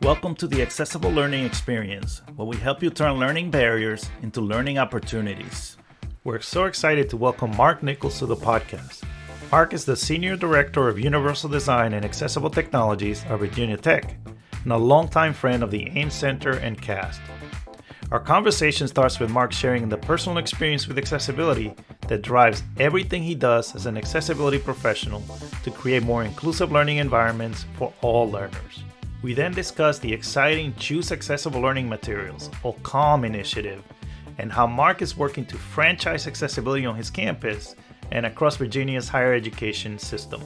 Welcome to the Accessible Learning Experience, where we help you turn learning barriers into learning opportunities. We're so excited to welcome Mark Nichols to the podcast. Mark is the Senior Director of Universal Design and Accessible Technologies at Virginia Tech, and a longtime friend of the AEM Center and CAST. Our conversation starts with Mark sharing the personal experience with accessibility that drives everything he does as an accessibility professional to create more inclusive learning environments for all learners. We then discuss the exciting Choose Accessible Learning Materials, or CALM initiative, and how Mark is working to franchise accessibility on his campus and across Virginia's higher education system.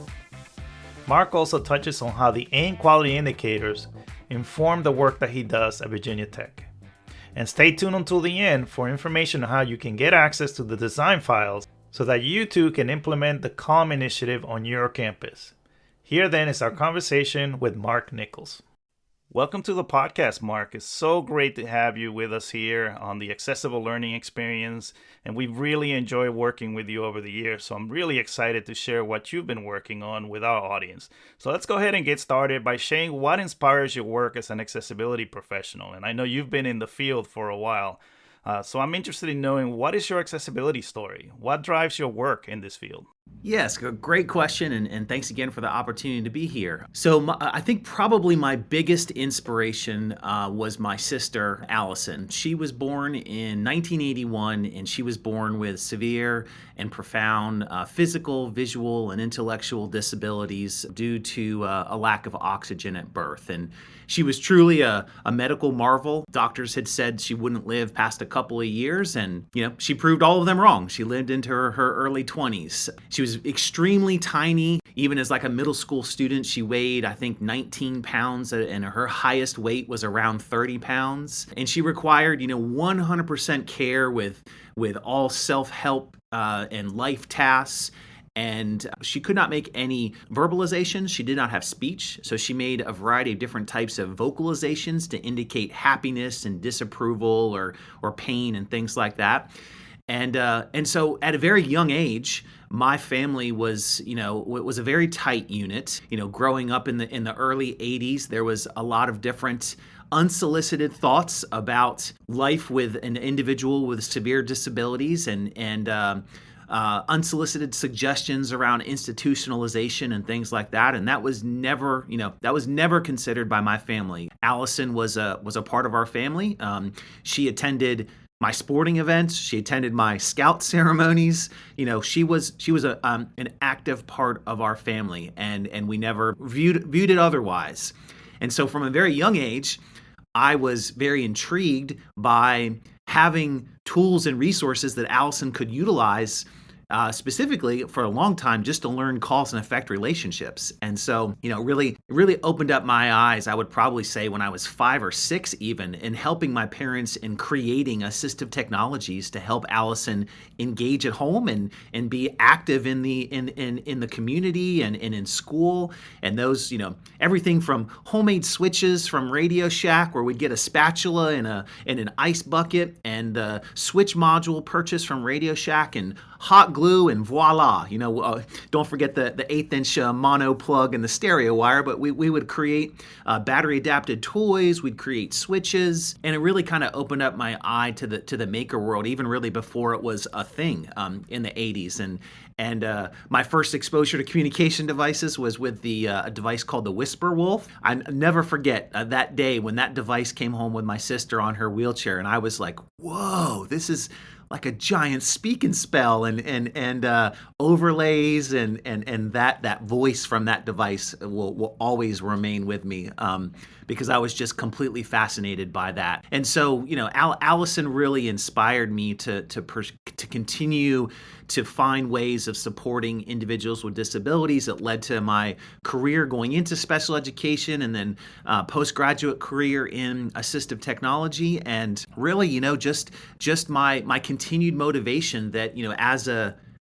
Mark also touches on how the AEM Quality indicators inform the work that he does at Virginia Tech. And stay tuned until the end for information on how you can get access to the design files so that you too can implement the CALM initiative on your campus. Here then is our conversation with Mark Nichols. Welcome to the podcast, Mark. It's so great to have you with us here on the Accessible Learning Experience, and we've really enjoyed working with you over the years, so I'm really excited to share what you've been working on with our audience. So let's go ahead and get started by sharing what inspires your work as an accessibility professional, and I know you've been in the field for a while, so I'm interested in knowing, what is your accessibility story? What drives your work in this field? Yes, great question, and thanks again for the opportunity to be here. So I think probably my biggest inspiration was my sister, Allison. She was born in 1981, and she was born with severe and profound physical, visual, and intellectual disabilities due to a lack of oxygen at birth. And she was truly a medical marvel. Doctors had said she wouldn't live past a couple of years, and she proved all of them wrong. She lived into her early 20s. She was extremely tiny. Even as like a middle school student, she weighed, I think, 19 pounds, and her highest weight was around 30 pounds. And she required, 100% care with all self-help and life tasks. And she could not make any verbalizations. She did not have speech. So she made a variety of different types of vocalizations to indicate happiness and disapproval or pain and things like that. And so at a very young age, my family was a very tight unit. Growing up in the early 80s, there was a lot of different unsolicited thoughts about life with an individual with severe disabilities and unsolicited suggestions around institutionalization and things like that. And that was never considered by my family. Allison was a part of our family. She attended my sporting events. She attended my scout ceremonies. She was an active part of our family, and we never viewed it otherwise. And so from a very young age, I was very intrigued by having tools and resources that Allison could utilize specifically for a long time just to learn cause and effect relationships. And so, really opened up my eyes, I would probably say when I was 5 or 6 even, in helping my parents in creating assistive technologies to help Allison engage at home and be active in the community and in school. And those, everything from homemade switches from Radio Shack, where we'd get a spatula and an ice bucket, and the switch module purchased from Radio Shack, and hot glue, and voila. Don't forget the 1/8-inch mono plug and the stereo wire, but we would create battery adapted toys. We'd create switches, and it really kind of opened up my eye to the maker world, even really before it was a thing in the 80s. And my first exposure to communication devices was with a device called the Whisper Wolf. I never forget that day when that device came home with my sister on her wheelchair, and I was like, whoa, this is like a giant speak and spell and overlays and that voice from that device will always remain with me because I was just completely fascinated by that. And so, Allison really inspired me to continue to find ways of supporting individuals with disabilities. It led to my career going into special education, and then postgraduate career in assistive technology, and really, just my continued motivation that, as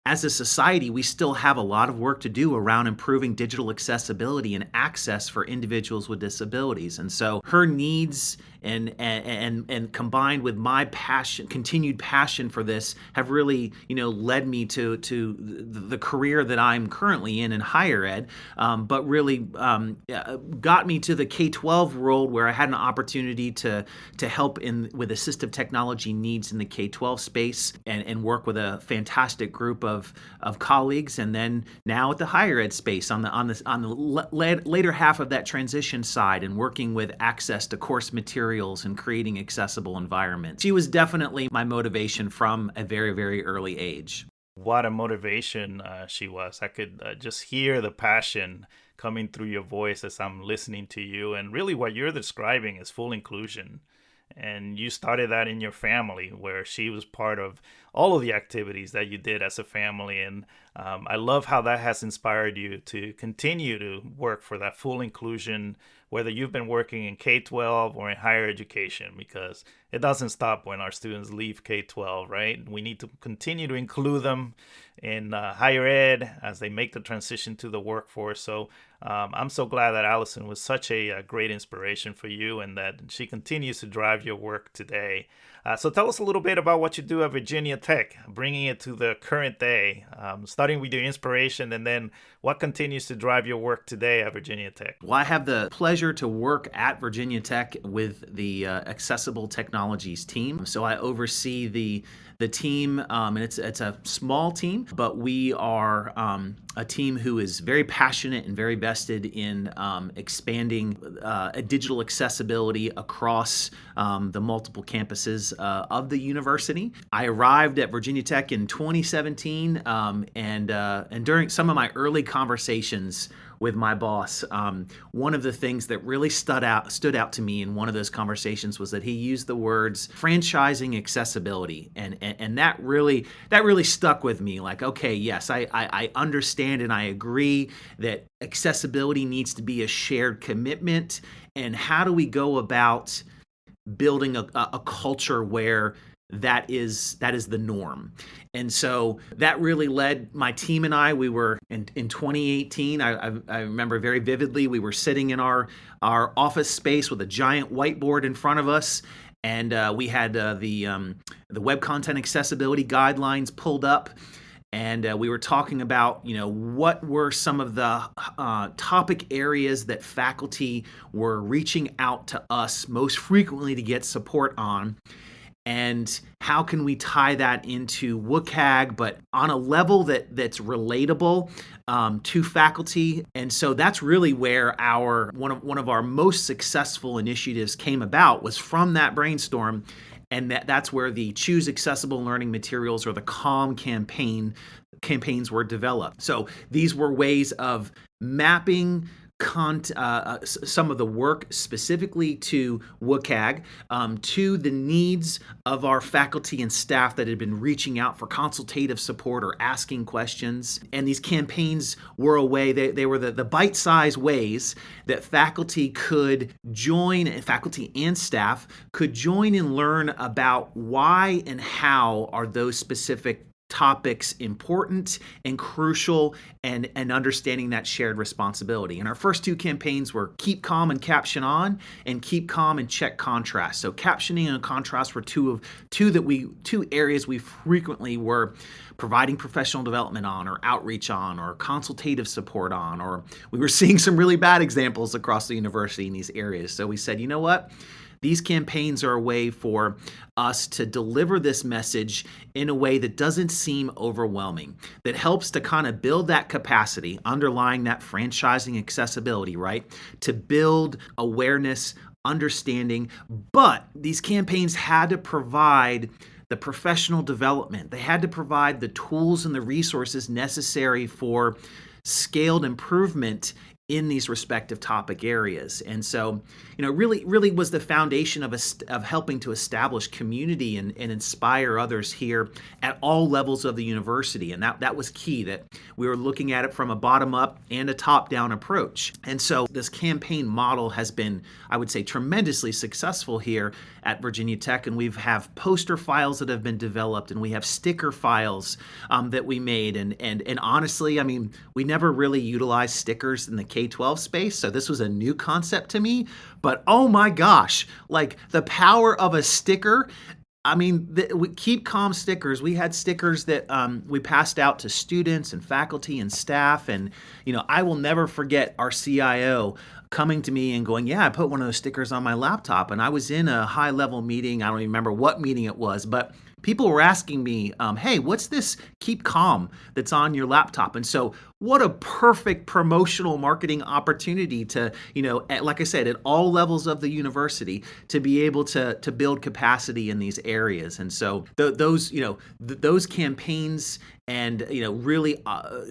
as a society, we still have a lot of work to do around improving digital accessibility and access for individuals with disabilities. And so her needs and combined with my continued passion for this, have really, led me to the career that I'm currently in higher ed, but really got me to the K-12 world, where I had an opportunity to help with assistive technology needs in the K-12 space, and work with a fantastic group of colleagues. And then now at the higher ed space on the later half of that transition side, and working with access to course materials and creating accessible environments. She was definitely my motivation from a very, very early age. What a motivation she was. I could just hear the passion coming through your voice as I'm listening to you. And really what you're describing is full inclusion. And you started that in your family, where she was part of all of the activities that you did as a family. And I love how that has inspired you to continue to work for that full inclusion, whether you've been working in K-12 or in higher education, because it doesn't stop when our students leave K-12, right? We need to continue to include them in higher ed as they make the transition to the workforce. So I'm so glad that Allison was such a great inspiration for you, and that she continues to drive your work today. So tell us a little bit about what you do at Virginia Tech, bringing it to the current day, starting with your inspiration, and then what continues to drive your work today at Virginia Tech. Well, I have the pleasure to work at Virginia Tech with the Accessible Technologies team. So I oversee the team, and it's a small team, but we are a team who is very passionate and very vested in expanding digital accessibility across the multiple campuses of the university. I arrived at Virginia Tech in 2017, and during some of my early conversations with my boss, one of the things that really stood out to me in one of those conversations was that he used the words franchising accessibility, and that really stuck with me. Like, okay, yes, I understand and I agree that accessibility needs to be a shared commitment, and how do we go about building a culture where that is the norm? And so that really led my team and I. We were in 2018. I remember very vividly. We were sitting in our office space with a giant whiteboard in front of us, and we had the web content accessibility guidelines pulled up. And we were talking about, what were some of the topic areas that faculty were reaching out to us most frequently to get support on, and how can we tie that into WCAG, but on a level that's relatable to faculty. And so that's really where one of our most successful initiatives came about, was from that brainstorm. And that's where the Choose Accessible Learning Materials, or the CALM campaigns were developed. So these were ways of mapping some of the work specifically to WCAG, to the needs of our faculty and staff that had been reaching out for consultative support or asking questions. And these campaigns were a way, they were the bite-sized ways that faculty and staff could join and learn about why and how are those specific topics important and crucial, and understanding that shared responsibility. And our first two campaigns were Keep Calm and Caption On, and Keep Calm and Check Contrast. So captioning and contrast were two areas we frequently were providing professional development on, or outreach on, or consultative support on, or we were seeing some really bad examples across the university in these areas. So we said, you know what? These campaigns are a way for us to deliver this message in a way that doesn't seem overwhelming, that helps to kind of build that capacity, underlying that franchising accessibility, right? To build awareness, understanding. But these campaigns had to provide the professional development. They had to provide the tools and the resources necessary for scaled improvement in these respective topic areas. And so, really was the foundation of helping to establish community and inspire others here at all levels of the university. And that was key, that we were looking at it from a bottom up and a top down approach. And so this campaign model has been, I would say, tremendously successful here at Virginia Tech. And we have poster files that have been developed, and we have sticker files that we made. And honestly, I mean, we never really utilized stickers in the K-12 space, so this was a new concept to me. But oh my gosh, like the power of a sticker. I mean, we keep calm stickers. We had stickers that we passed out to students and faculty and staff. And, I will never forget our CIO coming to me and going, yeah, I put one of those stickers on my laptop. And I was in a high-level meeting. I don't even remember what meeting it was, but people were asking me, hey, what's this keep calm that's on your laptop? And so what a perfect promotional marketing opportunity to, like I said, at all levels of the university, to be able to build capacity in these areas. And so those campaigns and really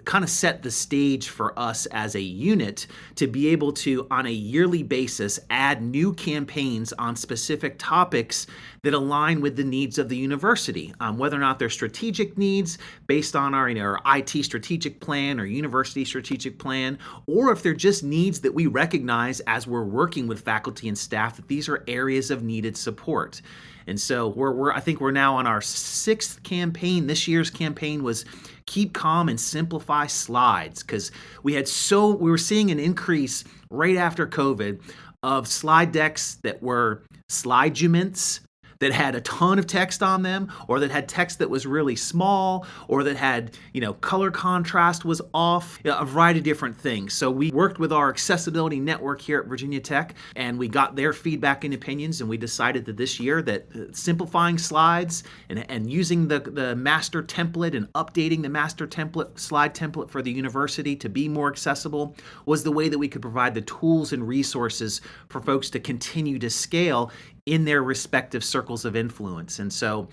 kind of set the stage for us as a unit to be able to, on a yearly basis, add new campaigns on specific topics that align with the needs of the university, whether or not they're strategic needs based on our IT strategic plan or university strategic plan, or if they're just needs that we recognize as we're working with faculty and staff that these are areas of needed support. And so I think we're now on our 6th campaign. This year's campaign was Keep Calm and Simplify Slides, because we were seeing an increase right after COVID of slide decks that were sliduments, that had a ton of text on them, or that had text that was really small, or that had, color contrast was off, a variety of different things. So we worked with our accessibility network here at Virginia Tech, and we got their feedback and opinions, and we decided that this year that simplifying slides and using the master template and updating the master template, slide template for the university to be more accessible was the way that we could provide the tools and resources for folks to continue to scale in their respective circles of influence. And so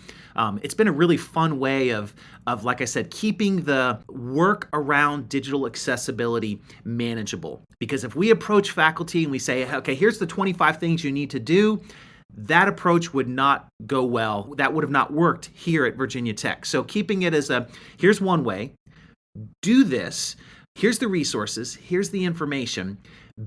it's been a really fun way of, like I said, keeping the work around digital accessibility manageable. Because if we approach faculty and we say, okay, here's the 25 things you need to do, that approach would not go well. That would have not worked here at Virginia Tech. So keeping it as here's one way, do this, here's the resources, here's the information,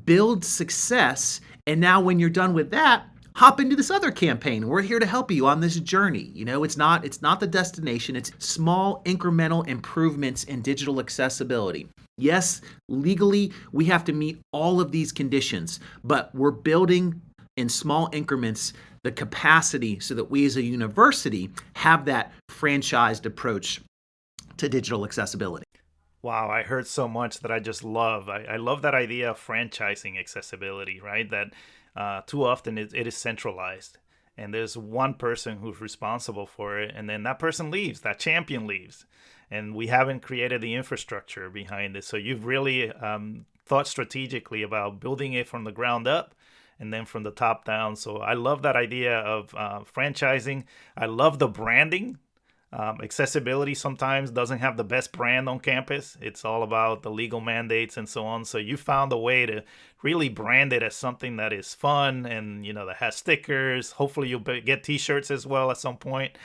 build success, and now when you're done with that, hop into this other campaign. We're here to help you on this journey. It's not the destination. It's small incremental improvements in digital accessibility. Yes, legally, we have to meet all of these conditions, but we're building in small increments the capacity so that we as a university have that franchised approach to digital accessibility. Wow, I heard so much that I just love. I love that idea of franchising accessibility, right? That too often it is centralized, and there's one person who's responsible for it, and then that person leaves, that champion leaves, and we haven't created the infrastructure behind it. So you've really thought strategically about building it from the ground up and then from the top down. So I love that idea of franchising. I love the branding. Accessibility sometimes doesn't have the best brand on campus. It's all about the legal mandates and so on. So you found a way to really brand it as something that is fun and, that has stickers. Hopefully you'll get t-shirts as well at some point.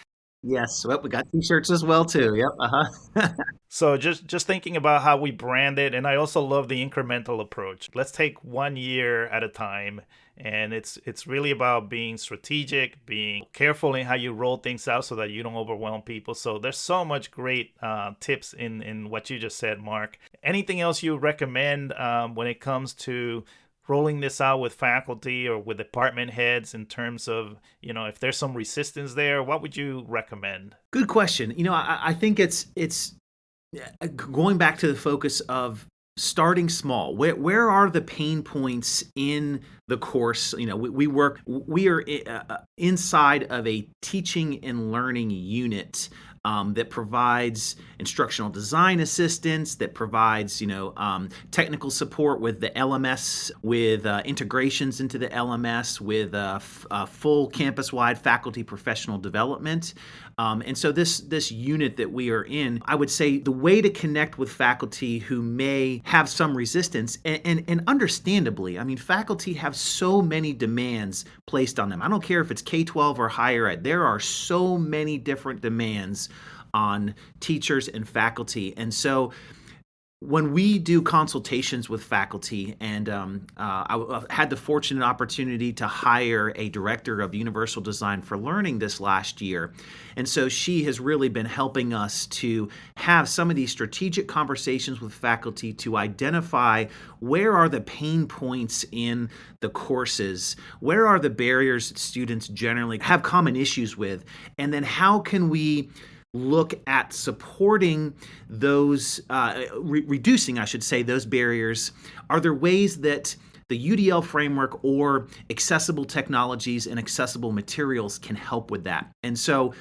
Yes, well, we got t-shirts as well too. Yep. So just thinking about how we brand it, and I also love the incremental approach. Let's take 1 year at a time, and it's really about being strategic, being careful in how you roll things out so that you don't overwhelm people. So there's so much great tips in what you just said, Mark. Anything else you recommend when it comes to rolling this out with faculty or with department heads in terms of, if there's some resistance there, what would you recommend? Good question. I think it's going back to the focus of starting small. Where are the pain points in the course? We are inside of a teaching and learning unit that provides instructional design assistance, that provides technical support with the LMS, with integrations into the LMS, with full campus-wide faculty professional development. And so this unit that we are in, I would say the way to connect with faculty who may have some resistance, and understandably, I mean, faculty have so many demands placed on them. I don't care if it's K-12 or higher ed. There are so many different demands on teachers and faculty. And so when we do consultations with faculty, and I had the fortunate opportunity to hire a director of Universal Design for Learning this last year. And so she has really been helping us to have some of these strategic conversations with faculty to identify where are the pain points in the courses, where are the barriers that students generally have common issues with, and then how can we look at supporting those, reducing, I should say, those barriers. Are there ways that the UDL framework or accessible technologies and accessible materials can help with that? And so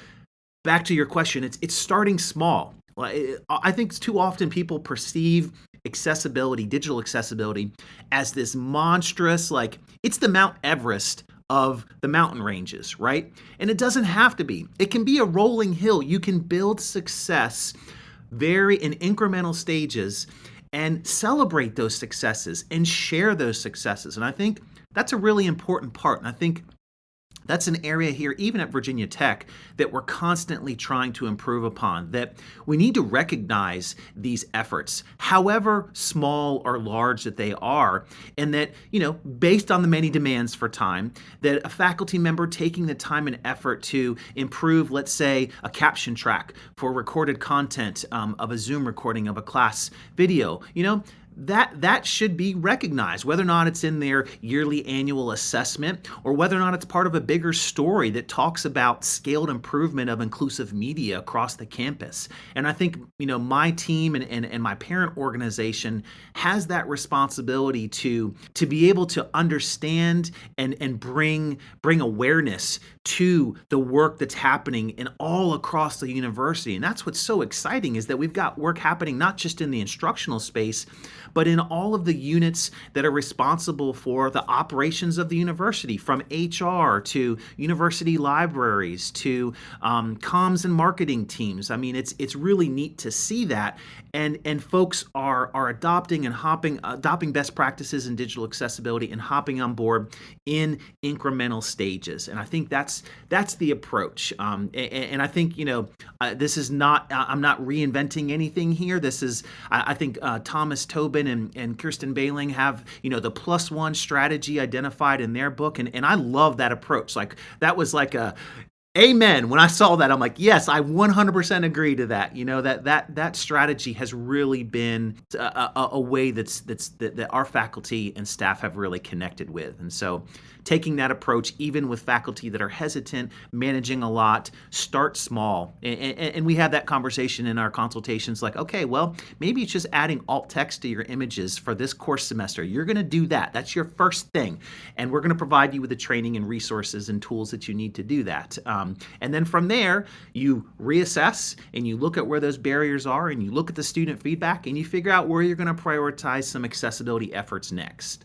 back to your question, it's starting small. I think too often people perceive accessibility, digital accessibility, as this monstrous, like it's the Mount Everest of the mountain ranges, right? And it doesn't have to be. It can be a rolling hill. You can build success very in incremental stages and celebrate those successes and share those successes. And I think that's a really important part. And I think that's an area here, even at Virginia Tech, that we're constantly trying to improve upon, that we need to recognize these efforts, however small or large that they are, and that, based on the many demands for time, that a faculty member taking the time and effort to improve, let's say, a caption track for recorded content of a Zoom recording of a class video, that should be recognized, whether or not it's in their yearly annual assessment or whether or not it's part of a bigger story that talks about scaled improvement of inclusive media across the campus. And I think, my team and my parent organization has that responsibility to be able to understand and bring awareness to the work that's happening in all across the university. And that's what's so exciting, is that we've got work happening not just in the instructional space, but in all of the units that are responsible for the operations of the university, from HR to university libraries to comms and marketing teams. I mean, it's really neat to see that, and folks are adopting best practices in digital accessibility and hopping on board in incremental stages. And I think that's the approach. And I think this is not. I'm not reinventing anything here. This is. I think Thomas Tobin and Kirsten Bailing have the +1 strategy identified in their book, and I love that approach. Like that was like a amen. When I saw that, I'm like, yes, I 100% agree to that. That strategy has really been a way that our faculty and staff have really connected with. And so taking that approach, even with faculty that are hesitant, managing a lot, start small. And we had that conversation in our consultations, like, okay, well, maybe it's just adding alt text to your images for this course semester. You're going to do that. That's your first thing. And we're going to provide you with the training and resources and tools that you need to do that. And then from there, you reassess and you look at where those barriers are and you look at the student feedback and you figure out where you're going to prioritize some accessibility efforts next.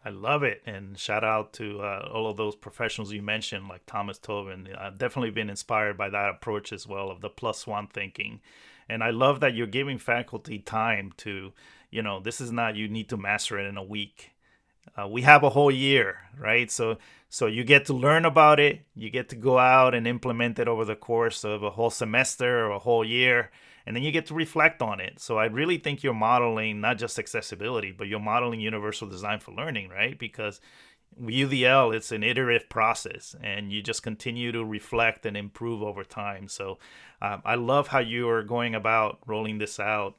I love it. And shout out to all of those professionals you mentioned, like Thomas Tobin. I've definitely been inspired by that approach as well, of the +1 thinking. And I love that you're giving faculty time to, this is not, you need to master it in a week. We have a whole year, right? So you get to learn about it. You get to go out and implement it over the course of a whole semester or a whole year. And then you get to reflect on it. So I really think you're modeling not just accessibility, but you're modeling universal design for learning, right? Because UDL, it's an iterative process, and you just continue to reflect and improve over time. So I love how you are going about rolling this out.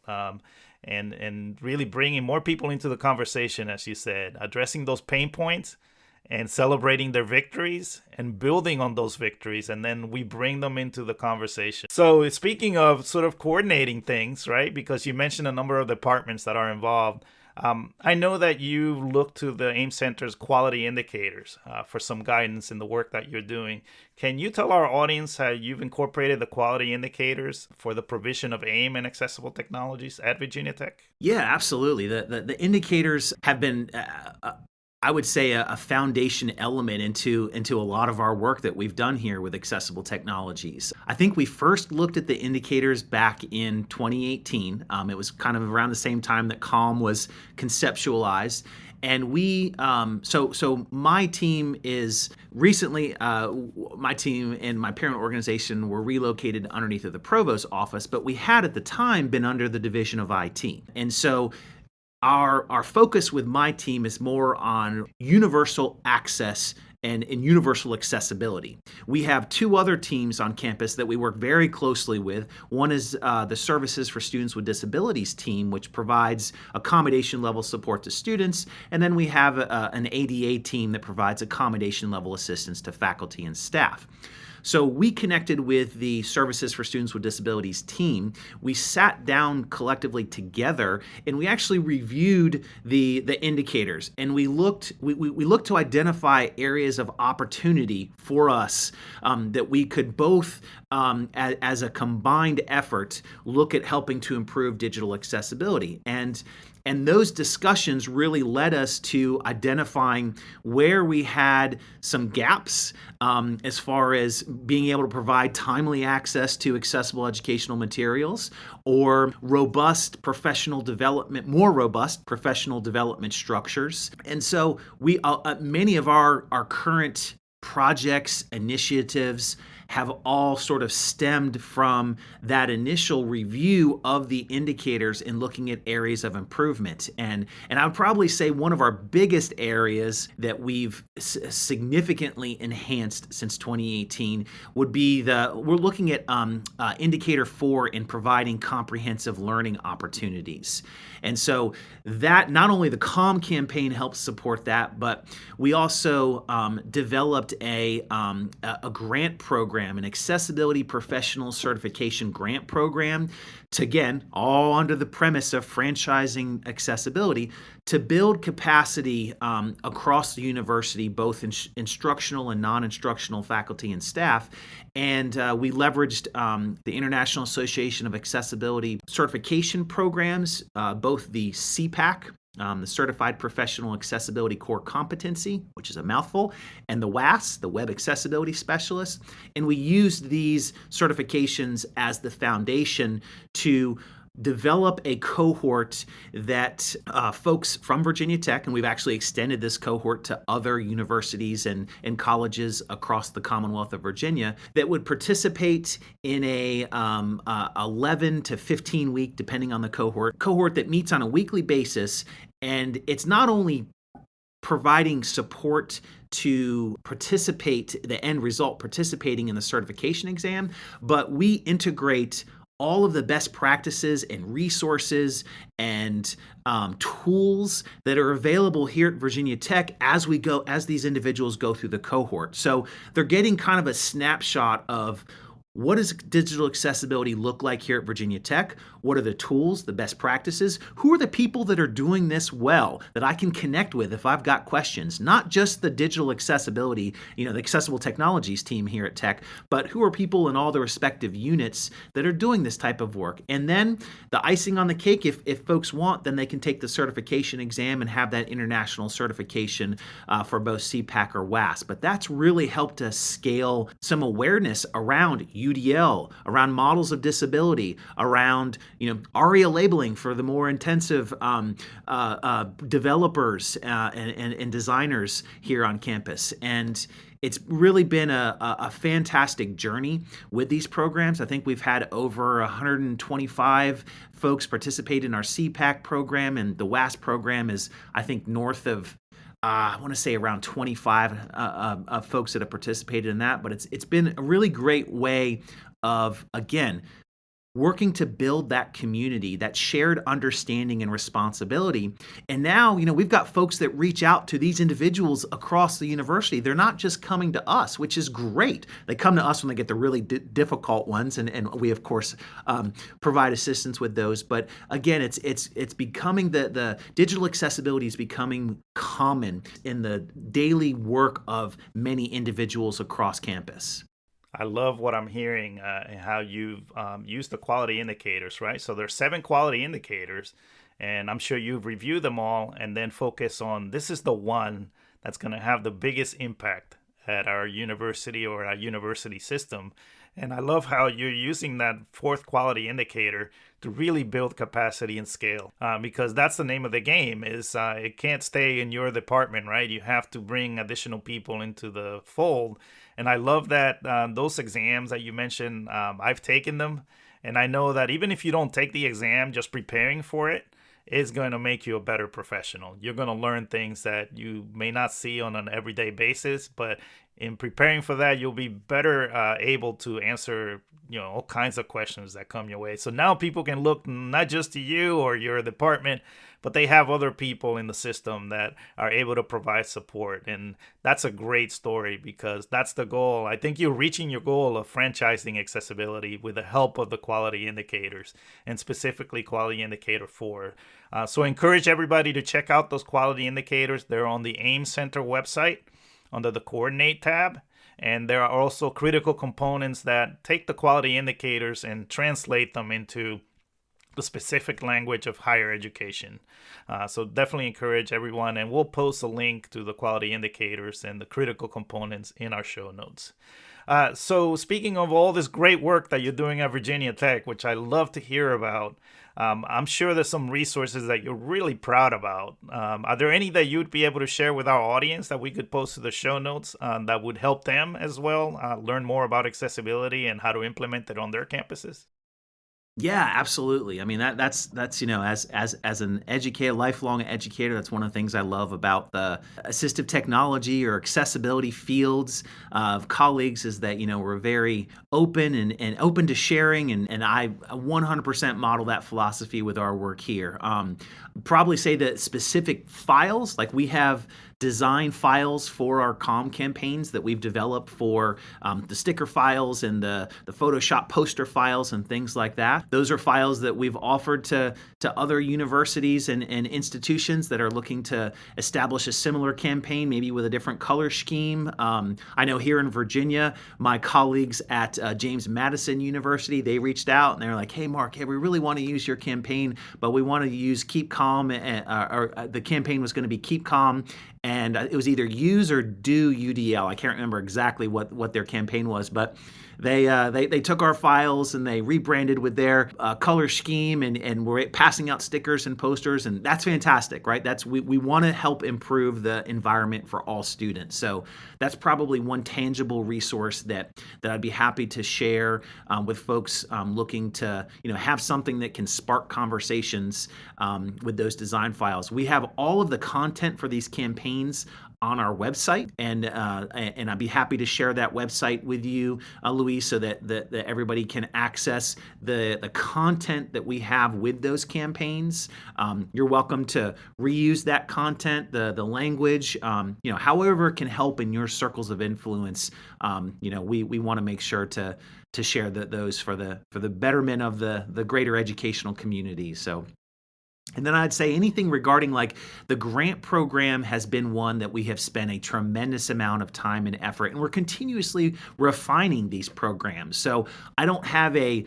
And really bringing more people into the conversation, as you said, addressing those pain points and celebrating their victories and building on those victories. And then we bring them into the conversation. So speaking of sort of coordinating things, right, because you mentioned a number of departments that are involved, I know that you look to the AEM Center's quality indicators for some guidance in the work that you're doing. Can you tell our audience how you've incorporated the quality indicators for the provision of AEM and accessible technologies at Virginia Tech? Yeah, absolutely. The indicators have been I would say a foundation element into a lot of our work that we've done here with accessible technologies. I think we first looked at the indicators back in 2018. It was kind of around the same time that CALM was conceptualized. And so my team is recently, my team and my parent organization were relocated underneath of the provost's office, but we had at the time been under the division of IT. And so our focus with my team is more on universal access and universal accessibility. We have two other teams on campus that we work very closely with. One is the Services for Students with Disabilities team, which provides accommodation level support to students. And then we have an ADA team that provides accommodation level assistance to faculty and staff. So we connected with the Services for Students with Disabilities team. We sat down collectively together and we actually reviewed the indicators, and we looked to identify areas of opportunity for us that we could both as a combined effort look at helping to improve digital accessibility. And those discussions really led us to identifying where we had some gaps as far as being able to provide timely access to accessible educational materials or more robust professional development structures. And so many of our current projects, initiatives have all sort of stemmed from that initial review of the indicators and looking at areas of improvement. And I would probably say one of our biggest areas that we've significantly enhanced since 2018 would be we're looking at indicator 4 in providing comprehensive learning opportunities. And so that not only the CALM campaign helps support that, but we also developed a grant program, an accessibility professional certification grant program, to again, all under the premise of franchising accessibility, to build capacity across the university, both instructional and non-instructional faculty and staff. And we leveraged the International Association of Accessibility certification programs, both the CPAC, the Certified Professional Accessibility Core Competency, which is a mouthful, and the WAS, the Web Accessibility Specialist. And we used these certifications as the foundation to develop a cohort that folks from Virginia Tech, and we've actually extended this cohort to other universities and colleges across the Commonwealth of Virginia, that would participate in a 11 to 15 week, depending on the cohort that meets on a weekly basis. And it's not only providing support to participate, the end result, participating in the certification exam, but we integrate all of the best practices and resources and tools that are available here at Virginia Tech as these individuals go through the cohort. So they're getting kind of a snapshot of what does digital accessibility look like here at Virginia Tech? What are the tools, the best practices? Who are the people that are doing this well that I can connect with if I've got questions? Not just the digital accessibility, the accessible technologies team here at Tech, but who are people in all the respective units that are doing this type of work? And then the icing on the cake, if folks want, then they can take the certification exam and have that international certification for both CPAC or WAS. But that's really helped us scale some awareness around UDL, around models of disability, around ARIA labeling for the more intensive developers and designers here on campus. And it's really been a fantastic journey with these programs. I think we've had over 125 folks participate in our CPAC program, and the WAS program is, I think, north of I want to say around 25 folks that have participated in that. But it's been a really great way of, again, working to build that community, that shared understanding and responsibility. And now, we've got folks that reach out to these individuals across the university. They're not just coming to us, which is great. They come to us when they get the really difficult ones, and we, of course, provide assistance with those. But again, it's becoming the digital accessibility is becoming common in the daily work of many individuals across campus. I love what I'm hearing and how you've used the quality indicators, right? So there's 7 quality indicators, And I'm sure you've reviewed them all and then focus on this is the one that's going to have the biggest impact at our university or our university system. And I love how you're using that fourth quality indicator to really build capacity and scale, because that's the name of the game. Is it can't stay in your department, right? You have to bring additional people into the fold. And I love that those exams that you mentioned, I've taken them, and I know that even if you don't take the exam, just preparing for it is going to make you a better professional. You're going to learn things that you may not see on an everyday basis, but in preparing for that, you'll be better able to answer, all kinds of questions that come your way. So now people can look not just to you or your department, but they have other people in the system that are able to provide support. And that's a great story because that's the goal. I think you're reaching your goal of franchising accessibility with the help of the quality indicators, and specifically quality indicator 4. So I encourage everybody to check out those quality indicators. They're on the AIM Center website under the Coordinate tab. And there are also critical components that take the quality indicators and translate them into the specific language of higher education. So definitely encourage everyone, and we'll post a link to the quality indicators and the critical components in our show notes. So speaking of all this great work that you're doing at Virginia Tech, which I love to hear about, I'm sure there's some resources that you're really proud about. Are there any that you'd be able to share with our audience that we could post to the show notes that would help them as well learn more about accessibility and how to implement it on their campuses? Yeah, absolutely. I mean that's as an educator, lifelong educator, that's one of the things I love about the assistive technology or accessibility fields of colleagues is that we're very open and open to sharing, and I 100% model that philosophy with our work here. Probably say that specific files, like we have design files for our campaigns that we've developed for the sticker files and the Photoshop poster files and things like that. Those are files that we've offered to other universities and institutions that are looking to establish a similar campaign, maybe with a different color scheme. I know here in Virginia, my colleagues at James Madison University, they reached out and they're like, hey, Mark, we really want to use your campaign, but we want to use Keep Calm, or the campaign was going to be Keep Calm, and it was either use or do UDL. I can't remember exactly what their campaign was, but they took our files and they rebranded with their color scheme, and we're passing out stickers and posters, and that's fantastic, right? We want to help improve the environment for all students. So that's probably one tangible resource that I'd be happy to share with folks looking to have something that can spark conversations with those design files. We have all of the content for these campaigns on our website, and I'd be happy to share that website with you, Luis, so that everybody can access the content that we have with those campaigns. You're welcome to reuse that content, the language, however it can help in your circles of influence. We want to make sure to share those for the betterment of the greater educational community. So. And then I'd say anything regarding like the grant program has been one that we have spent a tremendous amount of time and effort, and we're continuously refining these programs. So I don't have a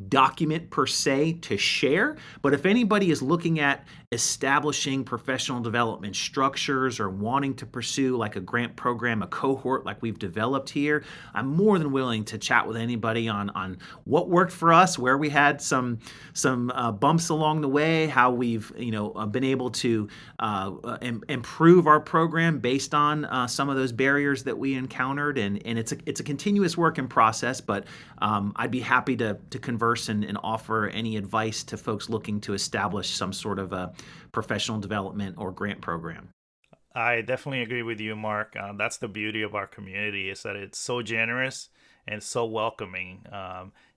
document per se to share, but if anybody is looking at establishing professional development structures or wanting to pursue like a grant program, a cohort like we've developed here, I'm more than willing to chat with anybody on what worked for us, where we had some bumps along the way, how we've been able to improve our program based on some of those barriers that we encountered, and it's a continuous work in process. But I'd be happy to converse and offer any advice to folks looking to establish some sort of a professional development or grant program. I definitely agree with you, Mark. That's the beauty of our community, is that it's so generous and so welcoming.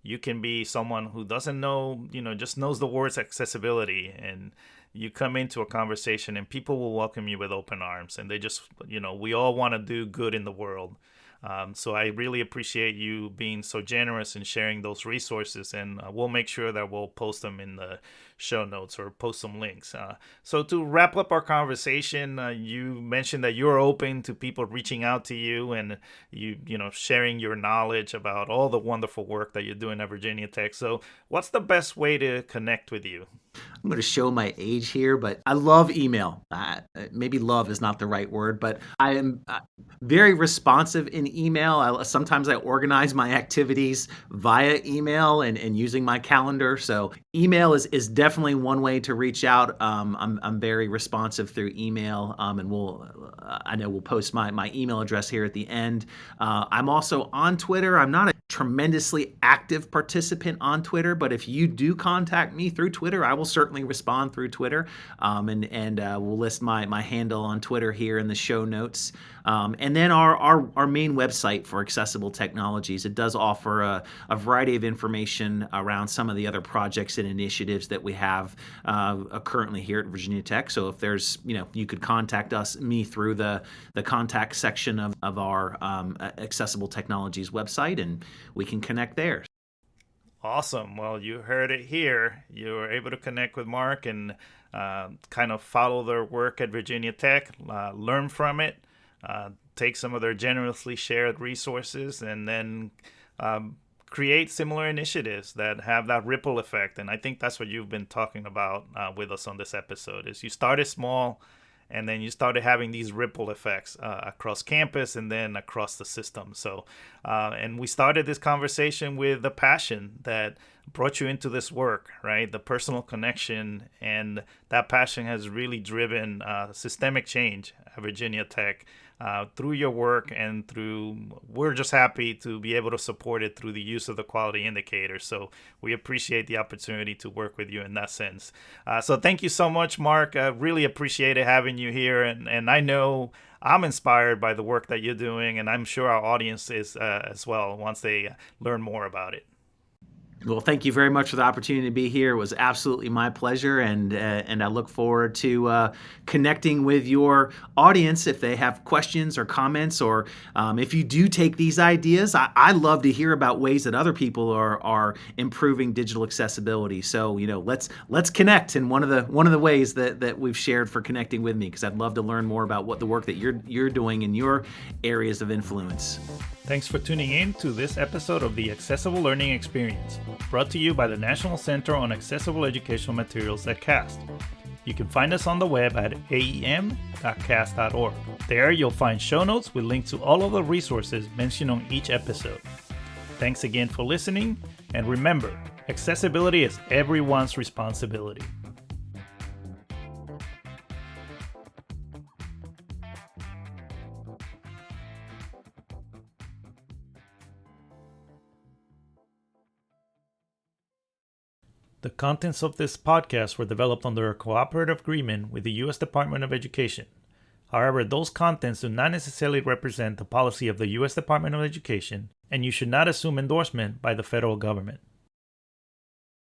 You can be someone who doesn't know, just knows the words accessibility, and you come into a conversation and people will welcome you with open arms, and they just, we all want to do good in the world. So I really appreciate you being so generous and sharing those resources, and we'll make sure that we'll post them in the show notes or post some links. So to wrap up our conversation, you mentioned that you're open to people reaching out to you and sharing your knowledge about all the wonderful work that you're doing at Virginia Tech. So what's the best way to connect with you? I'm going to show my age here, but I love email. Maybe love is not the right word, but I am very responsive in email. Sometimes I organize my activities via email and using my calendar. So email is definitely one way to reach out. I'm very responsive through email, and I know we'll post my email address here at the end. I'm also on Twitter. I'm not a tremendously active participant on Twitter, but if you do contact me through Twitter, I will certainly respond through Twitter, and we'll list my handle on Twitter here in the show notes. And then our main website for Accessible Technologies, it does offer a variety of information around some of the other projects and initiatives that we have currently here at Virginia Tech. So if there's, you could contact me through the contact section of our Accessible Technologies website, and we can connect there. Awesome. Well, you heard it here. You were able to connect with Mark and kind of follow their work at Virginia Tech, learn from it, take some of their generously shared resources, and then create similar initiatives that have that ripple effect. And I think that's what you've been talking about with us on this episode, is you started small, and then you started having these ripple effects across campus and then across the system. So, and we started this conversation with the passion that brought you into this work, right? The personal connection, and that passion has really driven systemic change at Virginia Tech through your work, and we're just happy to be able to support it through the use of the quality indicator. So we appreciate the opportunity to work with you in that sense. So thank you so much, Mark. I really appreciated having you here. And I know I'm inspired by the work that you're doing, and I'm sure our audience is as well once they learn more about it. Well, thank you very much for the opportunity to be here. It was absolutely my pleasure, and I look forward to connecting with your audience if they have questions or comments, or if you do take these ideas. I love to hear about ways that other people are improving digital accessibility. So let's connect in one of the ways that we've shared for connecting with me, because I'd love to learn more about what the work that you're doing in your areas of influence. Thanks for tuning in to this episode of the Accessible Learning Experience, brought to you by the National Center on Accessible Educational Materials at CAST. You can find us on the web at aem.cast.org. There you'll find show notes with links to all of the resources mentioned on each episode. Thanks again for listening, and remember, accessibility is everyone's responsibility. The contents of this podcast were developed under a cooperative agreement with the U.S. Department of Education. However, those contents do not necessarily represent the policy of the U.S. Department of Education, and you should not assume endorsement by the federal government.